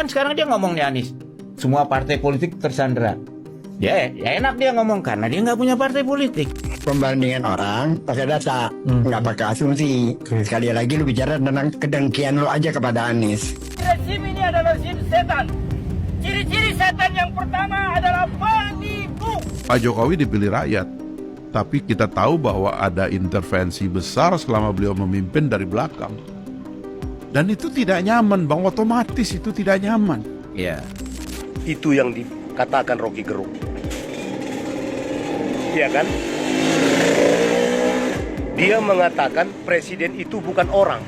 Kan sekarang dia ngomong nih Anies, semua partai politik tersandera. Ya enak dia ngomong karena dia nggak punya partai politik. Pembandingan orang pakai data, nggak pakai asumsi. Sekali lagi lu bicara tentang kedengkian lu aja kepada Anies. Rezim ini adalah rezim setan. Ciri-ciri setan yang pertama adalah penipu. Pak Jokowi dipilih rakyat, tapi kita tahu bahwa ada intervensi besar selama beliau memimpin dari belakang. Dan itu tidak nyaman, Bang, otomatis itu tidak nyaman. Ya. Itu yang dikatakan Rocky Gerung. Iya kan? Dia mengatakan presiden itu bukan orang.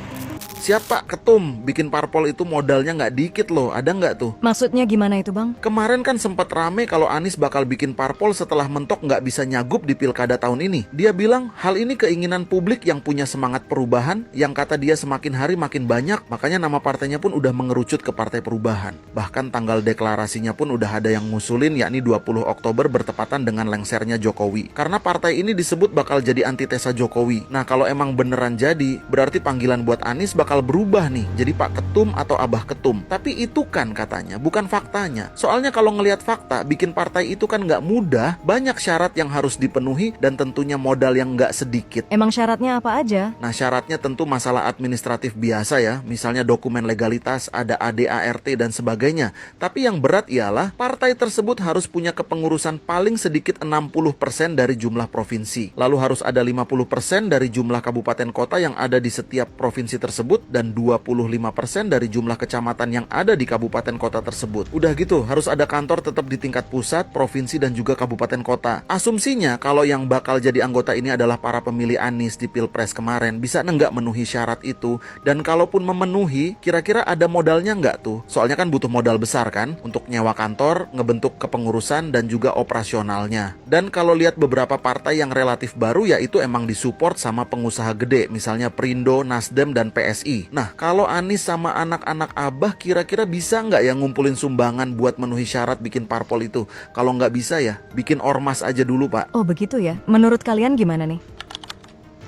Siapa ketum bikin parpol itu modalnya nggak dikit loh, ada nggak tuh? Maksudnya gimana itu bang? Kemarin kan sempat rame kalau Anies bakal bikin parpol setelah mentok nggak bisa nyagup di pilkada tahun ini. Dia bilang hal ini keinginan publik yang punya semangat perubahan, yang kata dia semakin hari makin banyak, makanya nama partainya pun udah mengerucut ke Partai Perubahan. Bahkan tanggal deklarasinya pun udah ada yang ngusulin, yakni 20 Oktober bertepatan dengan lengsernya Jokowi. Karena partai ini disebut bakal jadi antitesa Jokowi. Nah kalau emang beneran jadi, berarti panggilan buat Anies bakal berubah nih, jadi Pak Ketum atau Abah Ketum. Tapi itu kan katanya, bukan faktanya. Soalnya kalau ngelihat fakta, bikin partai itu kan nggak mudah, banyak syarat yang harus dipenuhi dan tentunya modal yang nggak sedikit. Emang syaratnya apa aja? Nah syaratnya tentu masalah administratif biasa ya, misalnya dokumen legalitas, ada ADART dan sebagainya. Tapi yang berat ialah partai tersebut harus punya kepengurusan paling sedikit 60% dari jumlah provinsi. Lalu harus ada 50% dari jumlah kabupaten kota yang ada di setiap provinsi tersebut dan 25% dari jumlah kecamatan yang ada di kabupaten kota tersebut. Udah gitu, harus ada kantor tetap di tingkat pusat, provinsi dan juga kabupaten kota. Asumsinya kalau yang bakal jadi anggota ini adalah para pemilih Anies di Pilpres kemarin, bisa nggak memenuhi syarat itu? Dan kalaupun memenuhi, kira-kira ada modalnya nggak tuh? Soalnya kan butuh modal besar kan untuk nyewa kantor, ngebentuk kepengurusan dan juga operasionalnya. Dan kalau lihat beberapa partai yang relatif baru, yaitu emang disupport sama pengusaha gede, misalnya Perindo, Nasdem dan PSI. Nah, kalau Anies sama anak-anak Abah kira-kira bisa nggak ya ngumpulin sumbangan buat memenuhi syarat bikin parpol itu? Kalau nggak bisa ya, bikin ormas aja dulu, Pak. Oh begitu ya? Menurut kalian gimana nih?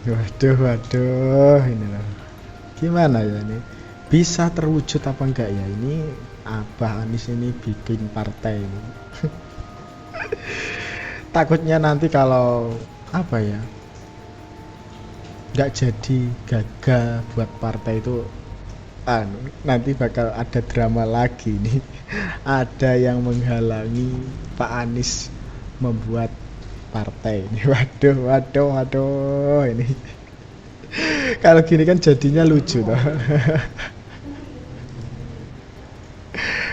Waduh, ini loh. Gimana ya ini? Bisa terwujud apa enggak ya ini Abah Anies ini bikin partai ini? Takutnya nanti kalau apa ya? Nggak jadi gagal buat partai itu, nanti bakal ada drama lagi nih. Ada yang menghalangi Pak Anies membuat partai ini. Waduh ini. Kalau gini kan jadinya lucu toh.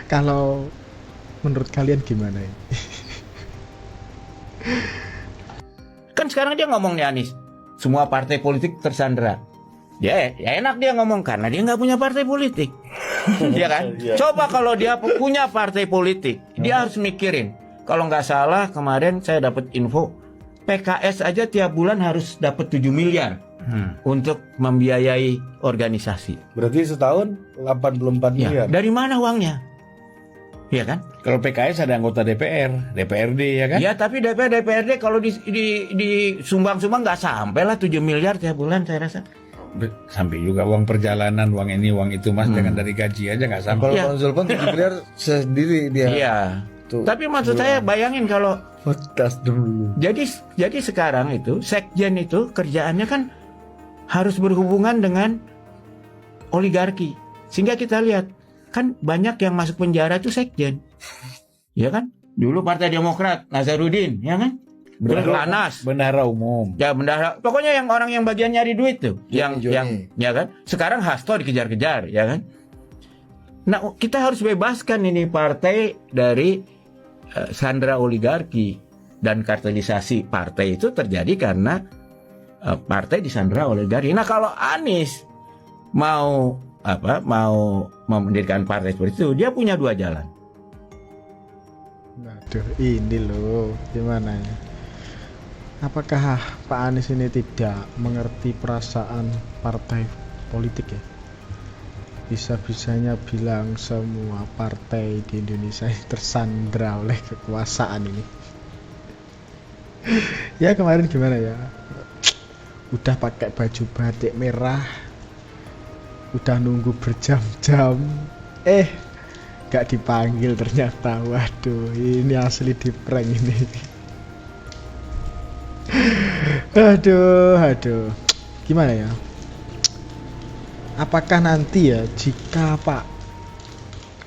Kalau menurut kalian gimana ini? Kan sekarang dia ngomong nih Anies, semua partai politik tersandera. Ya enak dia ngomong karena dia nggak punya partai politik. Ya kan? Coba kalau dia punya partai politik, dia harus mikirin. Kalau nggak salah kemarin saya dapat info, PKS aja tiap bulan harus dapat 7 miliar untuk membiayai organisasi. Berarti setahun 84 miliar. Dari mana uangnya? Iya kan? Kalau PKS ada anggota DPR, DPRD ya kan? Ya tapi DPRD kalau di sumbang-sumbang nggak sampai lah 7 miliar tiap bulan saya rasa. Sampai juga uang perjalanan, uang ini, uang itu mas, dengan dari gaji aja nggak sampai. Kalau konsul pun 7 miliar sendiri dia. Iya. Tuh. Tapi maksud saya bayangin kalau tas dulu. Jadi sekarang itu sekjen itu kerjaannya kan harus berhubungan dengan oligarki. Sehingga kita lihat kan banyak yang masuk penjara itu sekjen. Ya kan? Dulu Partai Demokrat, Nazarudin, ya kan? Bendahara umum. Ya bendahara. Pokoknya yang orang yang bagian nyari duit tuh, yang ya kan? Sekarang Hasto dikejar-kejar, ya kan? Nah, kita harus bebaskan ini partai dari sandera oligarki, dan kartelisasi partai itu terjadi karena partai disandera oligarki. Nah, kalau Anies mau mendirikan partai seperti itu, dia punya dua jalan. Waduh, ini loh, gimana ya? Apakah Pak Anies ini tidak mengerti perasaan partai politik ya? Bisa-bisanya bilang semua partai di Indonesia tersandra oleh kekuasaan ini. Ya kemarin gimana ya? Udah pakai baju batik merah, udah nunggu berjam-jam, gak dipanggil ternyata. Waduh, ini asli di prank ini. Aduh. Gimana ya? Apakah nanti ya jika Pak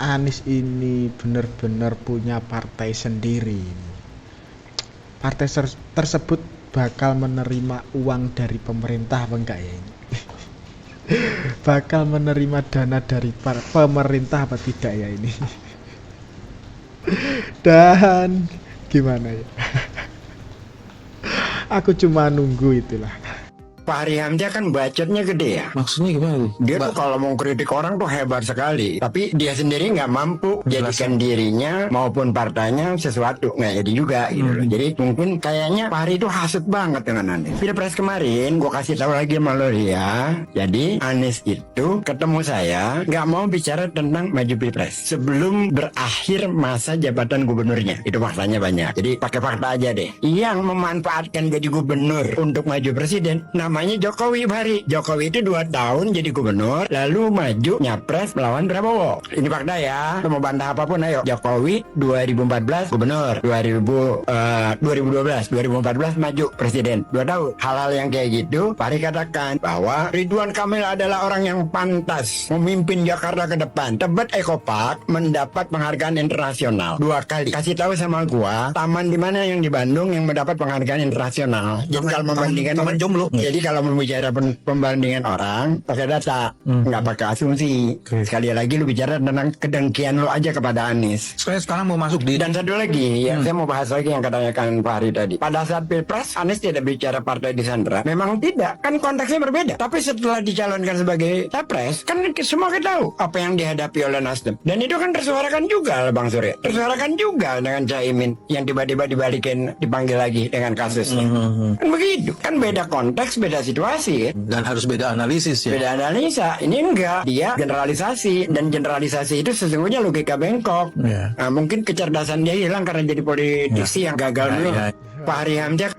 Anies ini benar-benar punya partai sendiri, partai tersebut bakal menerima uang dari pemerintah apa enggak ya ini? Bakal menerima dana dari pemerintah apa tidak ya ini? Dan gimana ya? Aku cuma nunggu itulah. Fahri Hamzah kan bacotnya gede ya. Maksudnya gimana? Dia tuh kalau mau kritik orang tuh hebat sekali. Tapi dia sendiri nggak mampu jadikan dirinya maupun partainya sesuatu. Nggak jadi juga gitu loh. Jadi mungkin kayaknya Fahri itu hasut banget dengan Anies. Pilpres kemarin gue kasih tahu lagi sama lo ya. Jadi Anies itu ketemu saya nggak mau bicara tentang maju Pilpres sebelum berakhir masa jabatan gubernurnya. Itu maksanya banyak. Jadi pakai fakta aja deh. Yang memanfaatkan jadi gubernur untuk maju presiden namanya Jokowi. Fahri Jokowi itu 2 tahun jadi gubernur lalu maju nyapres melawan Prabowo. Ini fakta ya, mau bantah apapun ayo. Jokowi 2014 gubernur, 2012 2014 maju presiden 2 tahun. Hal-hal yang kayak gitu Fahri katakan bahwa Ridwan Kamil adalah orang yang pantas memimpin Jakarta ke depan. Tebet Eco Park mendapat penghargaan internasional 2 kali. Kasih tahu sama gua taman di mana yang di Bandung yang mendapat penghargaan internasional. Jadi kalau membandingkan taman jomblo. Jadi kalau membicara pembandingan orang pakai data, nggak pakai asumsi. Sekali lagi lu bicara tentang kedengkian lu aja kepada Anies. Sekarang mau masuk di Dan satu lagi, yang saya mau bahas lagi yang katanyakan Fahri tadi. Pada saat Pilpres, Anies tidak bicara partai disandra. Memang tidak, kan konteksnya berbeda. Tapi setelah dicalonkan sebagai capres, kan semua kita tahu apa yang dihadapi oleh Nasdem. Dan itu kan tersuarakan juga oleh Bang Surya. Tersuarakan juga dengan Caimin yang tiba-tiba dipanggil lagi dengan kasusnya. Kan begitu. Kan beda konteks, beda situasi. dan harus beda analisis ya. Beda analisa. Ini enggak. Dia generalisasi. Dan generalisasi itu sesungguhnya logika bengkok. Nah, mungkin kecerdasan dia hilang karena jadi politisi yang gagal dulu. Fahri Hamzah.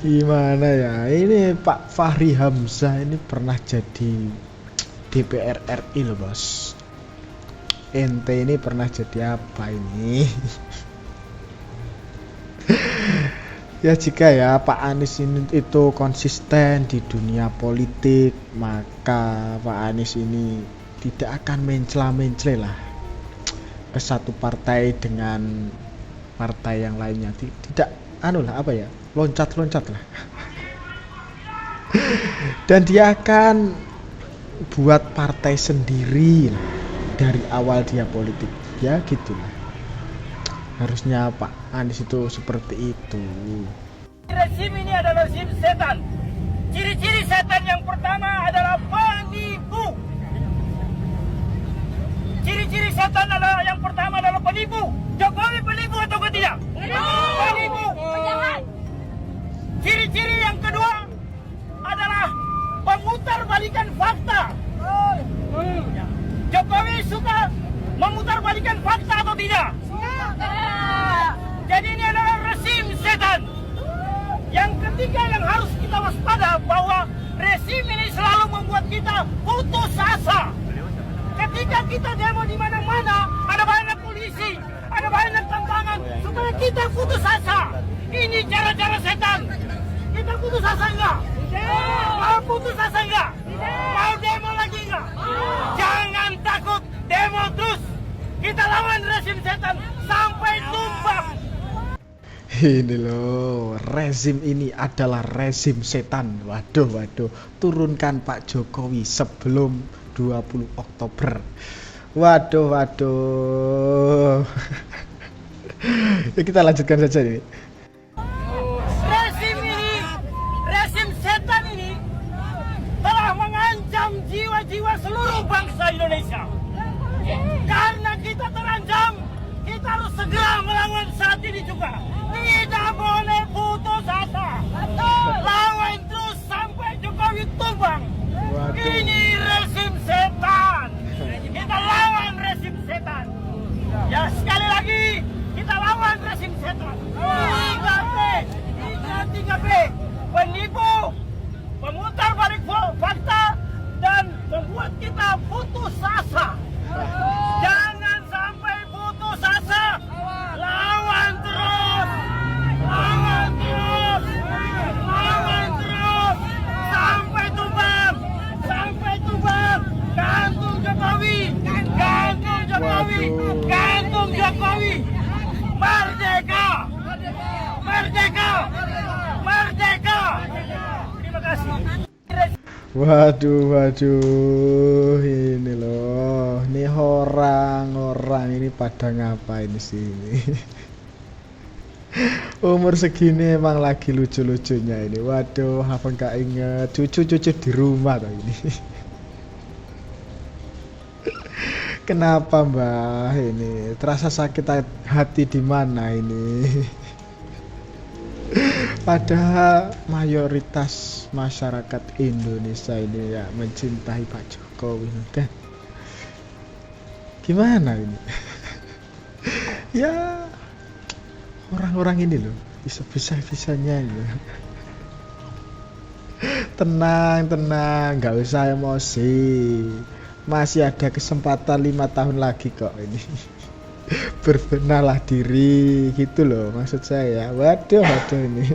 Gimana ya? Ini Pak Fahri Hamzah ini pernah jadi DPR RI loh bos. Ente ini pernah jadi apa ini? Ya jika ya Pak Anies ini itu konsisten di dunia politik, maka Pak Anies ini tidak akan mencela-mencela lah ke satu partai dengan partai yang lainnya. Tidak loncat-loncat lah. Dan dia akan buat partai sendiri lah dari awal dia politik. Ya gitulah. Harusnya Pak Anies itu seperti itu. Rezim ini adalah rezim setan. Ciri-ciri setan yang pertama adalah penipu. Ciri-ciri setan adalah yang pertama adalah penipu. Jokowi penipu atau tidak? Penipu. Ciri-ciri yang kedua adalah memutarbalikkan fakta. Jokowi suka memutarbalikkan fakta atau tidak? Jadi ini adalah rezim setan. Yang ketiga yang harus kita waspada bahwa rezim ini selalu membuat kita putus asa. Ketika kita demo di mana-mana, ada banyak polisi, ada banyak tantangan supaya kita putus asa. Ini cara-cara setan. Kita putus asa enggak? Mau putus asa enggak? Mau demo lagi enggak? Jangan takut, demo terus. Kita lawan rezim setan sampai tumbang. Ini loh, rezim ini adalah rezim setan. Waduh, turunkan Pak Jokowi sebelum 20 Oktober. Waduh. Ya, kita lanjutkan saja ini. Rezim setan ini telah mengancam jiwa-jiwa seluruh bangsa Indonesia. Karena kita terancam, kita harus segera melawan saat ini juga. Tidak boleh putus asa. Lawan terus sampai Jokowi tumbang. Ini rezim setan. Kita lawan rezim setan. Ya sekali lagi, kita lawan rezim setan. 3P. Penipu, memutar balik fakta, dan membuat kita putus asa. Waduh, ini loh, ini orang-orang ini pada ngapain sih ini? Umur segini emang lagi lucu-lucunya ini. Waduh, apa nggak inget cucu-cucu di rumah tuh ini? Kenapa Mbah ini? Terasa sakit hati di mana ini? Padahal mayoritas masyarakat Indonesia ini ya mencintai Pak Jokowi kan. Gimana ini? Ya orang-orang ini loh bisa-bisanya ya. Tenang, nggak usah emosi. Masih ada kesempatan 5 tahun lagi kok ini. Berbenahlah diri gitu loh maksud saya. Waduh ini.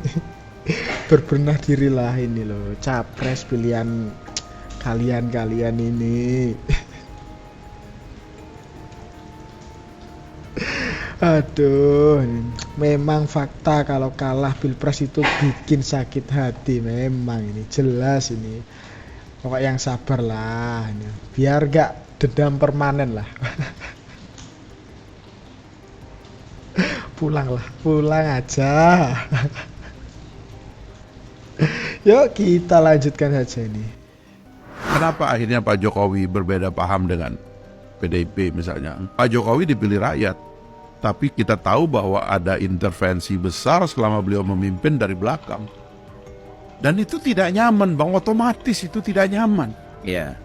Berbenah dirilah ini loh, capres pilihan kalian ini. Aduh, memang fakta kalau kalah pilpres itu bikin sakit hati. Memang ini jelas ini. Pokok yang sabar lah ini. Biar gak dendam permanen lah. Pulang aja. Yuk kita lanjutkan saja ini. Kenapa akhirnya Pak Jokowi berbeda paham dengan PDIP misalnya? Pak Jokowi dipilih rakyat, tapi kita tahu bahwa ada intervensi besar selama beliau memimpin dari belakang. Dan itu tidak nyaman, Bang. Otomatis itu tidak nyaman. Ya.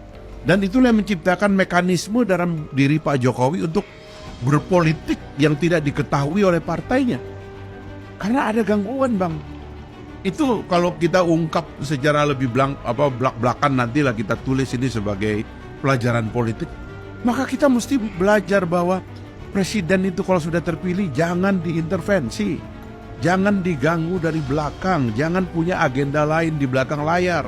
Dan itulah yang menciptakan mekanisme dalam diri Pak Jokowi untuk berpolitik yang tidak diketahui oleh partainya. Karena ada gangguan, Bang. Itu kalau kita ungkap secara lebih belak-belakan, nantilah kita tulis ini sebagai pelajaran politik. Maka kita mesti belajar bahwa presiden itu kalau sudah terpilih jangan diintervensi, jangan diganggu dari belakang, jangan punya agenda lain di belakang layar.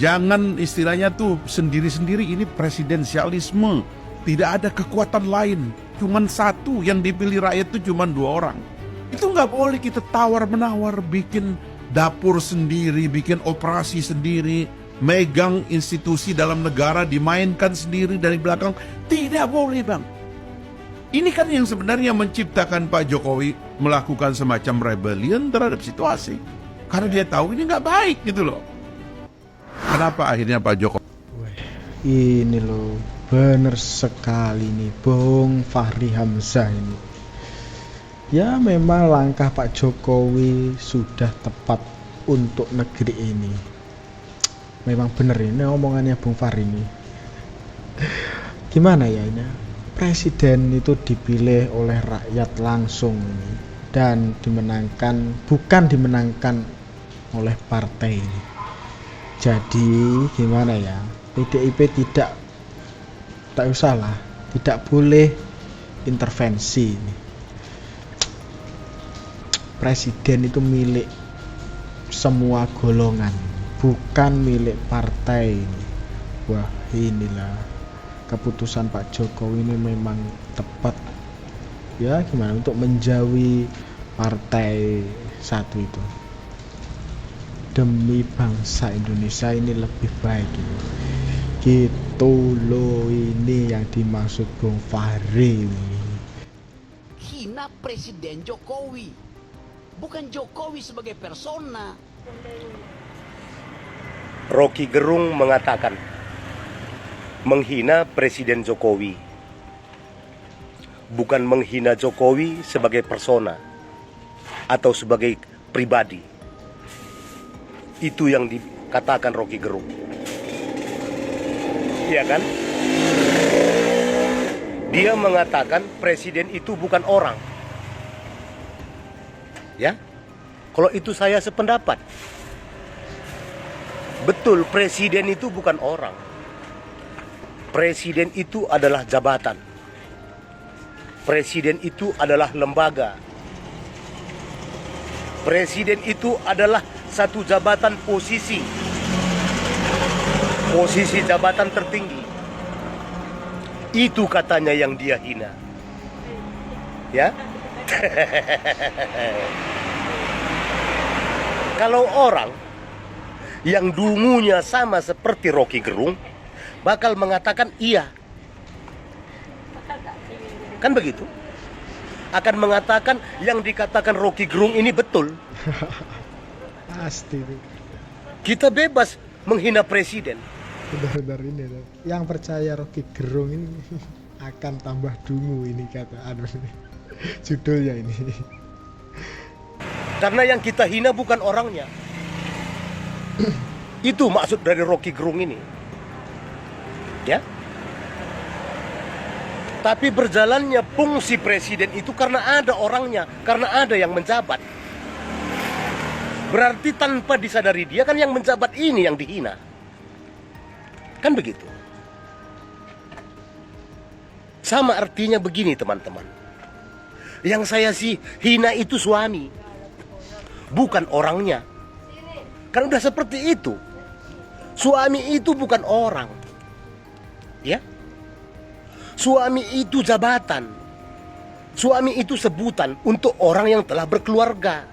Jangan istilahnya tuh sendiri-sendiri, ini presidensialisme. Tidak ada kekuatan lain, cuman satu yang dipilih rakyat itu cuman 2 orang. Itu nggak boleh kita tawar-menawar, bikin dapur sendiri, bikin operasi sendiri, megang institusi dalam negara dimainkan sendiri dari belakang. Tidak boleh, Bang. Ini kan yang sebenarnya menciptakan Pak Jokowi melakukan semacam rebellion terhadap situasi. Karena dia tahu ini nggak baik gitu loh. Kenapa akhirnya Pak Jokowi? Ini loh, bener sekali nih Bung Fahri Hamzah ini. Ya memang langkah Pak Jokowi sudah tepat untuk negeri ini. Memang bener ini omongannya Bung Fahri ini. Gimana ya ini? Presiden itu dipilih oleh rakyat langsung ini, dan bukan dimenangkan oleh partai ini. Jadi gimana ya? PDIP tidak usahlah, tidak boleh intervensi ini. Presiden itu milik semua golongan, bukan milik partai ini. Wah, inilah keputusan Pak Jokowi ini memang tepat. Ya, gimana untuk menjauhi partai satu itu. Demi bangsa Indonesia ini lebih baik ini. Gitu loh, ini yang dimaksud Bung Fahri ini. Hina Presiden Jokowi, bukan Jokowi sebagai persona. Rocky Gerung mengatakan menghina Presiden Jokowi, bukan menghina Jokowi sebagai persona atau sebagai pribadi. Itu yang dikatakan Rocky Gerung. Iya kan? Dia mengatakan presiden itu bukan orang. Ya? Kalau itu saya sependapat. Betul, presiden itu bukan orang. Presiden itu adalah jabatan. Presiden itu adalah lembaga. Presiden itu adalah satu jabatan posisi jabatan tertinggi. Itu katanya yang dia hina. Ya? Kalau orang yang dungunya sama seperti Rocky Gerung bakal mengatakan iya. Kan begitu? Akan mengatakan yang dikatakan Rocky Gerung ini betul. Pasti itu. Kita bebas menghina presiden. Benar-benar ini loh. Yang percaya Rocky Gerung ini akan tambah dungu ini kata judulnya ini. Karena yang kita hina bukan orangnya. Itu maksud dari Rocky Gerung ini. Ya. Tapi berjalannya fungsi presiden itu karena ada orangnya, karena ada yang menjabat. Berarti tanpa disadari dia kan yang menjabat ini yang dihina. Kan begitu. Sama artinya begini teman-teman. Yang saya sih hina itu suami, bukan orangnya. Kan udah seperti itu. Suami itu bukan orang. Ya. Suami itu jabatan. Suami itu sebutan untuk orang yang telah berkeluarga,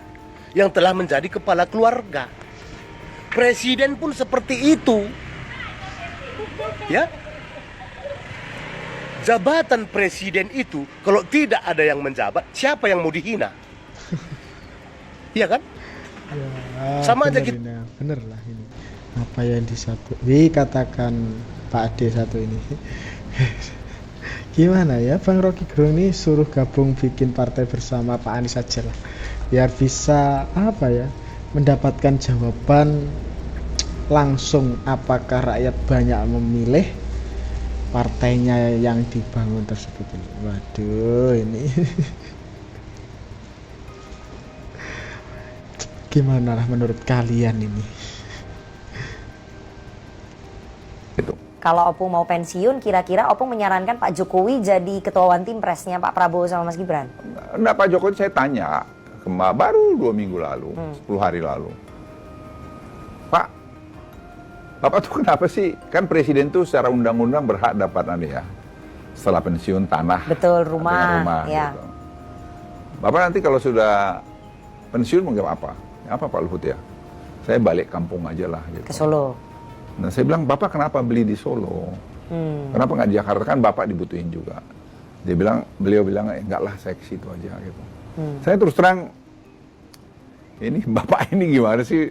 yang telah menjadi kepala keluarga. Presiden pun seperti itu. Ya. Jabatan presiden itu kalau tidak ada yang menjabat, siapa yang mau dihina? Iya kan? Ya, sama aja bener gitu. ini, bener lah ini. Apa yang dikatakan Pak Ade satu ini. Gimana ya Bang Rocky Gerung ini suruh gabung bikin partai bersama Pak Anies aja lah. Biar bisa apa ya, mendapatkan jawaban langsung apakah rakyat banyak memilih partainya yang dibangun tersebut ini. Waduh ini gimana lah menurut kalian ini? Kalau Opung mau pensiun, kira-kira Opung menyarankan Pak Jokowi jadi ketua One Team Press-nya Pak Prabowo sama Mas Gibran? Enggak, Pak Jokowi saya tanya baru 2 minggu lalu, 10 hari lalu. Pak, Bapak tuh kenapa sih? Kan presiden tuh secara undang-undang berhak dapat setelah pensiun tanah. Betul, rumah ya. Gitu. Bapak nanti kalau sudah pensiun mau apa? Apa Pak Luhut ya? Saya balik kampung aja lah gitu. Ke Solo. Nah saya bilang, Bapak kenapa beli di Solo? Kenapa nggak di Jakarta? Kan Bapak dibutuhin juga. Beliau bilang, enggak lah saya ke situ aja gitu. Saya terus terang, ini Bapak ini gimana sih?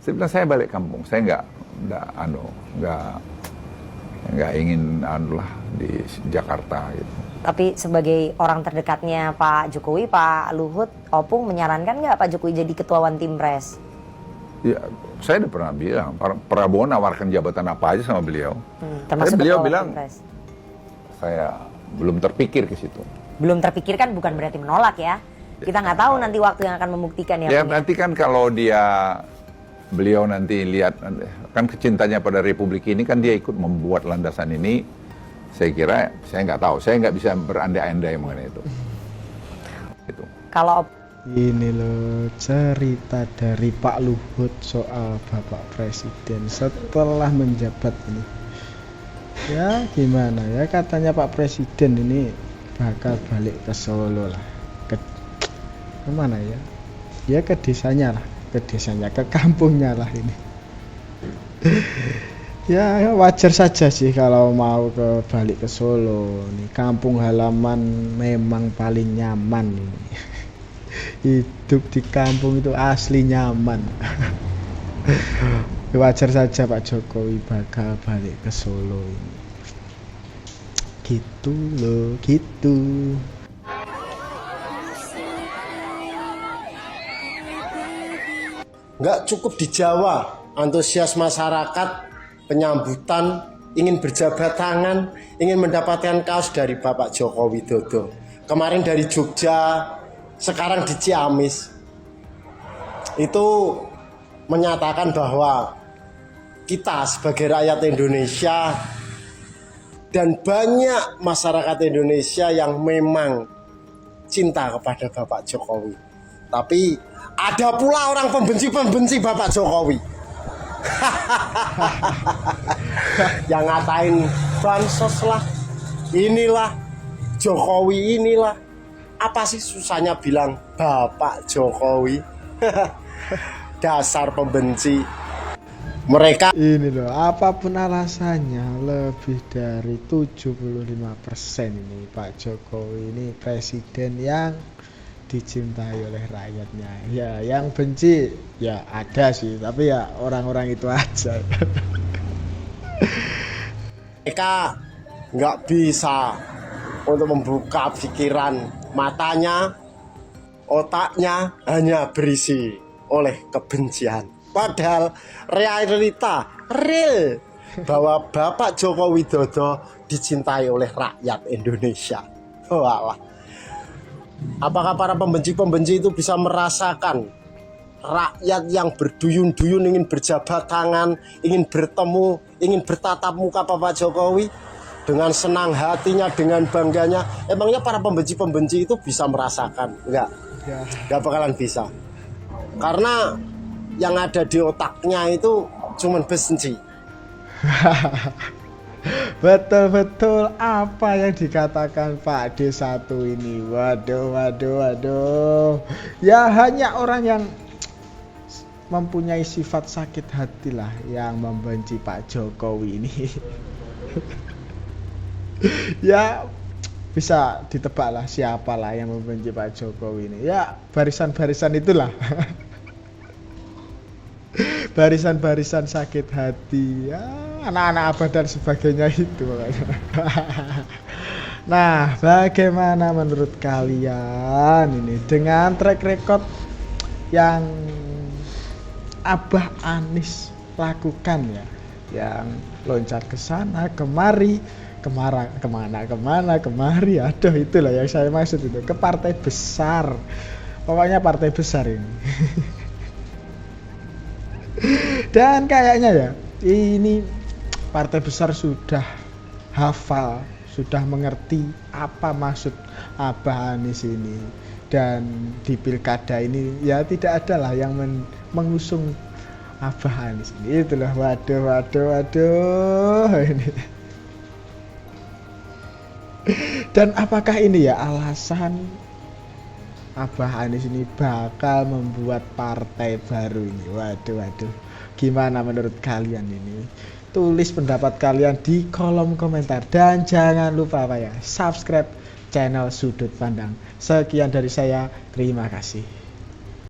Saya bilang saya balik kampung, saya nggak ingin di Jakarta gitu. Tapi sebagai orang terdekatnya Pak Jokowi, Pak Luhut, Opung menyarankan nggak Pak Jokowi jadi ketua One Team Press? Ya, saya udah pernah bilang, Prabowo nawarkan jabatan apa aja sama beliau. Termasuk beliau ketua bilang, One Team Press. Saya belum terpikir ke situ. Belum terpikir kan bukan berarti menolak ya. Kita nggak tahu nanti waktu yang akan membuktikan ya. Ya nanti kan kalau beliau nanti lihat, kan kecintanya pada Republik ini kan dia ikut membuat landasan ini. Saya kira, saya nggak tahu, saya nggak bisa berandai-andai mengenai itu. Gitu. Kalau ini loh cerita dari Pak Luhut soal Bapak Presiden setelah menjabat ini. Ya gimana ya, katanya Pak Presiden ini bakal balik ke Solo lah. Kemana ya? Ya ke desanya lah, ke kampungnya lah ini. Ya wajar saja sih kalau mau balik ke Solo. Nih kampung halaman memang paling nyaman ini. Hidup di kampung itu asli nyaman. Wajar saja Pak Jokowi bakal balik ke Solo ini. Gitu loh, gitu. Nggak cukup di Jawa, antusias masyarakat penyambutan, ingin berjabat tangan, ingin mendapatkan kaos dari Bapak Joko Widodo. Kemarin dari Jogja, sekarang di Ciamis. Itu menyatakan bahwa kita sebagai rakyat Indonesia dan banyak masyarakat Indonesia yang memang cinta kepada Bapak Jokowi. Tapi ada pula orang pembenci Bapak Jokowi. Yang ngatain bansos lah, inilah Jokowi inilah. Apa sih susahnya bilang Bapak Jokowi? Dasar pembenci. Mereka Ini loh, apapun alasannya, lebih dari 75% ini Pak Jokowi ini presiden yang dicintai oleh rakyatnya. Ya, yang benci ya ada sih, tapi ya orang-orang itu aja. mereka nggak bisa untuk membuka pikiran matanya, otaknya hanya berisi oleh kebencian. Padahal realita real bahwa Bapak Joko Widodo dicintai oleh rakyat Indonesia. Walah. Apakah para pembenci-pembenci itu bisa merasakan rakyat yang berduyun-duyun ingin berjabat tangan, ingin bertemu, ingin bertatap muka Bapak Jokowi dengan senang hatinya, dengan bangganya? Emangnya para pembenci-pembenci itu bisa merasakan? Enggak bakalan bisa. Karena yang ada di otaknya itu cuman benci. Betul-betul apa yang dikatakan Pak D1 ini. Waduh. Ya hanya orang yang mempunyai sifat sakit hati lah yang membenci Pak Jokowi ini. Ya bisa ditebak lah siapalah yang membenci Pak Jokowi ini. Ya barisan-barisan itulah. Barisan-barisan sakit hati ya, anak-anak abah dan sebagainya itu. Nah, bagaimana menurut kalian ini dengan track record yang Abah Anies lakukan ya, yang loncat ke sana kemari, kemana kemari, aduh itulah yang saya maksud itu, ke partai besar, pokoknya partai besar ini. Dan kayaknya ya ini partai besar sudah hafal, sudah mengerti apa maksud Abah Anies ini. Dan di pilkada ini ya tidak ada lah yang mengusung Abah Anies ini. Itulah waduh ini. Dan apakah ini ya alasan Abah Anies ini bakal membuat partai baru ini? Waduh. Gimana menurut kalian ini? Tulis pendapat kalian di kolom komentar. Dan jangan lupa subscribe channel Sudut Pandang. Sekian dari saya, terima kasih.